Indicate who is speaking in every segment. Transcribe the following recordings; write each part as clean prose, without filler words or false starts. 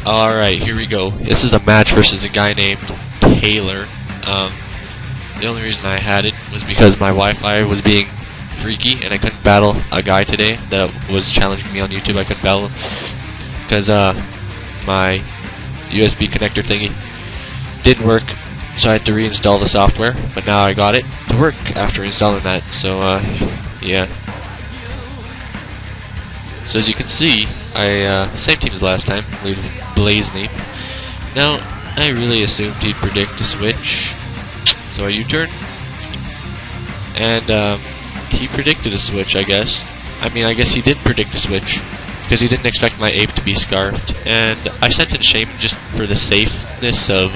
Speaker 1: Alright, here we go. This is a match versus a guy named Taylor. The only reason I had it was because my Wi-Fi was being freaky and I couldn't battle a guy today that was challenging me on YouTube. I couldn't battle him because my USB connector thingy didn't work, so I had to reinstall the software, but now I got it to work after installing that, so yeah. So as you can see, I same team as last time, with Blazeney. Now, I really assumed he'd predict a switch, so I U-turn, and he predicted a switch, I guess. I mean, I guess he did predict a switch, because he didn't expect my ape to be scarfed, and I sent in Shaman just for the safeness of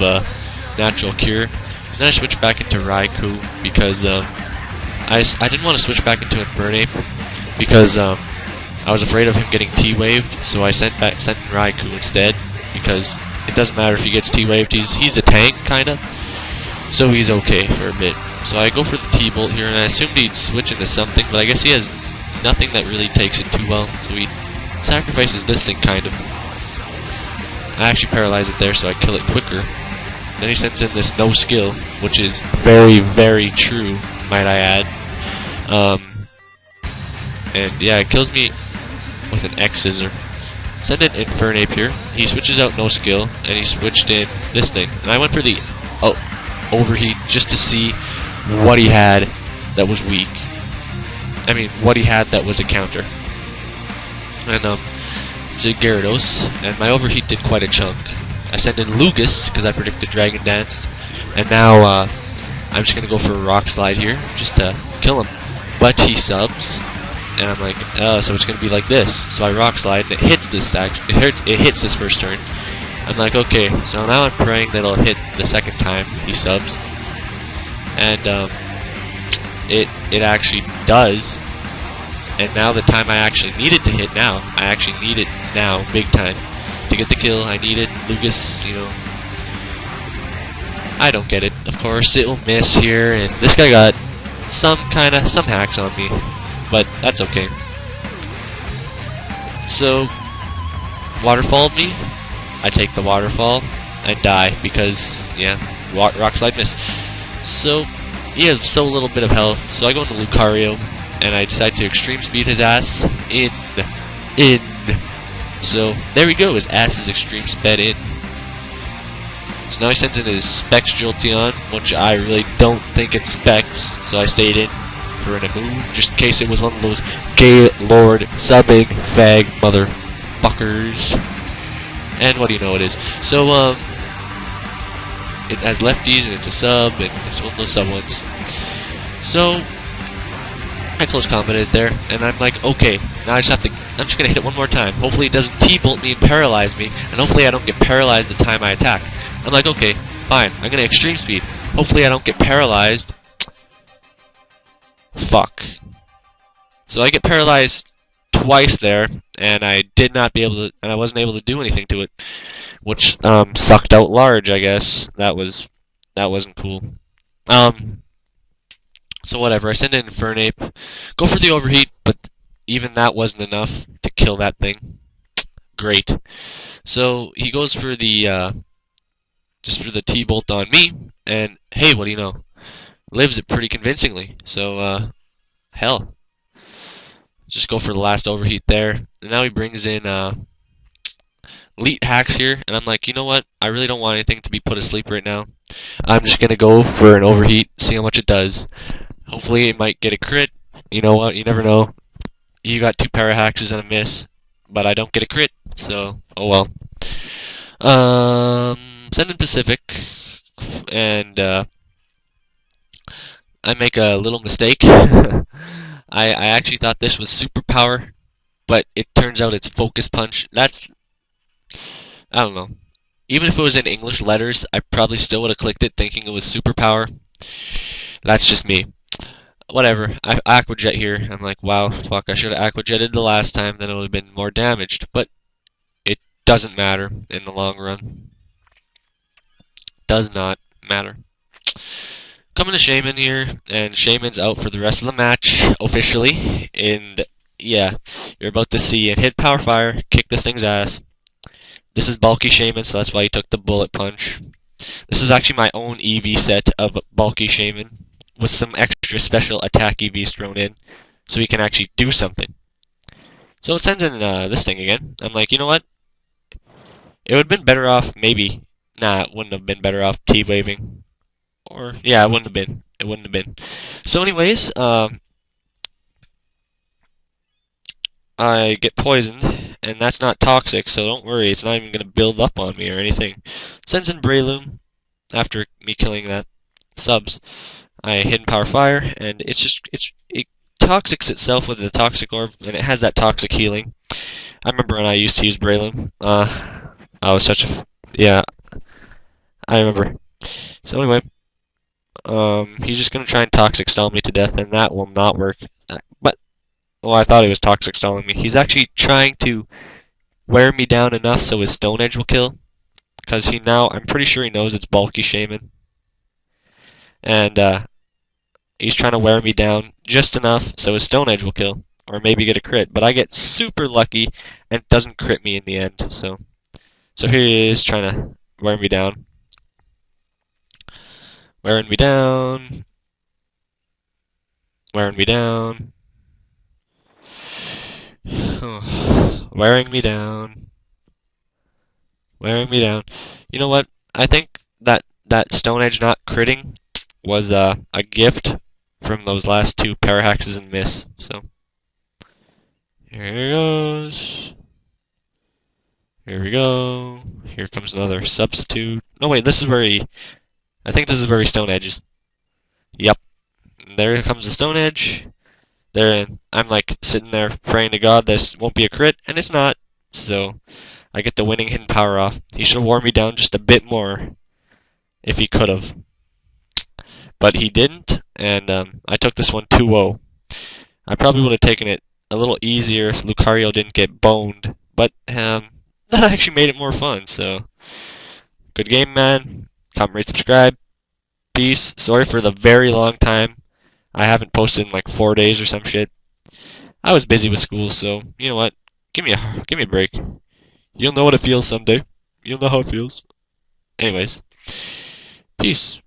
Speaker 1: Natural Cure, and then I switched back into Raikou, because I didn't want to switch back into Infernape, because I was afraid of him getting T-waved, so I sent in Raikou instead, because it doesn't matter if he gets T-waved, he's a tank, kinda, so he's okay for a bit. So I go for the T-Bolt here, and I assumed he'd switch into something, but I guess he has nothing that really takes it too well, so he sacrifices this thing, kind of. I actually paralyze it there, so I kill it quicker. Then he sends in this no skill, which is very, very true, might I add. And yeah, it kills me with an X scissor. Send in Infernape here. He switches out no skill, and he switched in this thing. And I went for the overheat just to see what he had that was weak. I mean, what he had that was a counter. And it's a Gyarados, and my overheat did quite a chunk. I send in Lugus because I predicted Dragon Dance, and now I'm just gonna go for a Rock Slide here just to kill him. But he subs, and I'm like, so it's gonna be like this. So I Rock Slide, and it hits this it hits this first turn. I'm like, okay, so now I'm praying that it'll hit the second time he subs, and it actually does. And now the time I actually need it to hit now, I actually need it now, big time. To get the kill, I need it. Lugus, you know, I don't get it. Of course, it will miss here, and this guy got some hacks on me, but that's okay. So, waterfall me, I take the waterfall, and die, because, yeah, Rock Slide miss. So, he has so little bit of health, so I go into Lucario, and I decide to extreme speed his ass in. So there we go, his ass is extreme sped in. So now he sends in his Specs Jolteon, which I really don't think it specs, so I stayed in for a move, just in case it was one of those gay lord subbing fag motherfuckers. And what do you know it is? So it has lefties and it's a sub, and it's one of those sub ones. So I close combated there, and I'm like, okay, now I'm just gonna hit it one more time. Hopefully it doesn't T-bolt me and paralyze me, and hopefully I don't get paralyzed the time I attack. I'm like, okay, fine, I'm gonna extreme speed. Hopefully I don't get paralyzed. Fuck. So I get paralyzed twice there, and I wasn't able to do anything to it, which sucked out large, I guess. That wasn't cool. So whatever, I send in Infernape, go for the overheat, but even that wasn't enough to kill that thing. Great. So he goes for the just for the T-bolt on me, and hey, what do you know? Lives it pretty convincingly. So hell, just go for the last overheat there. And now he brings in elite hacks here, and I'm like, you know what? I really don't want anything to be put asleep right now. I'm just gonna go for an overheat, see how much it does. Hopefully it might get a crit. You know what? You never know. You got 2 parahaxes and a miss, but I don't get a crit, so oh well. Send in Pacific, and I make a little mistake. I actually thought this was superpower, but it turns out it's focus punch. I don't know. Even if it was in English letters, I probably still would have clicked it thinking it was superpower. That's just me. Whatever, I Aqua Jet here. I'm like, wow, fuck, I should have Aqua Jetted the last time, then it would have been more damaged. But it doesn't matter in the long run. Does not matter. Coming to Shaman here, and Shaman's out for the rest of the match, officially. And yeah, you're about to see it hit Power Fire, kick this thing's ass. This is bulky Shaman, so that's why he took the bullet punch. This is actually my own EV set of bulky Shaman with some extra special attack EVs thrown in, so he can actually do something. So it sends in this thing again. I'm like, you know what? It would have been better off, maybe. Nah, it wouldn't have been better off T-waving. Or, yeah, it wouldn't have been. It wouldn't have been. So anyways, I get poisoned, and that's not toxic, so don't worry, it's not even going to build up on me or anything. Sends in Breloom after me killing that subs. I hidden power fire, and it toxics itself with the toxic orb, and it has that toxic healing. I remember when I used to use Breloom. I was such a yeah. I remember. So anyway, he's just gonna try and toxic stall me to death, and that will not work. But well, I thought he was toxic stalling me. He's actually trying to wear me down enough so his Stone Edge will kill. Because I'm pretty sure he knows it's bulky Shaman. And he's trying to wear me down just enough so his Stone Edge will kill. Or maybe get a crit. But I get super lucky and it doesn't crit me in the end. So here he is trying to wear me down. Wearing me down. Wearing me down. Wearing me down. Wearing me down. You know what? I think that Stone Edge not critting was a gift from those last two Parahaxes and miss. So here he goes. Here we go. Here comes another substitute. No wait, this is where he. I think this is where he Stone Edges. Yep. There comes the Stone Edge. There, I'm like sitting there praying to God this won't be a crit, and it's not. So I get the winning hidden power off. He should have worn me down just a bit more, if he could have. But he didn't, and I took this one 2-0. I probably would have taken it a little easier if Lucario didn't get boned, but that actually made it more fun. So good game, man. Comment, rate, subscribe. Peace. Sorry for the very long time. I haven't posted in like 4 days or some shit. I was busy with school, so you know what? Give me a break. You'll know what it feels someday. You'll know how it feels. Anyways, peace.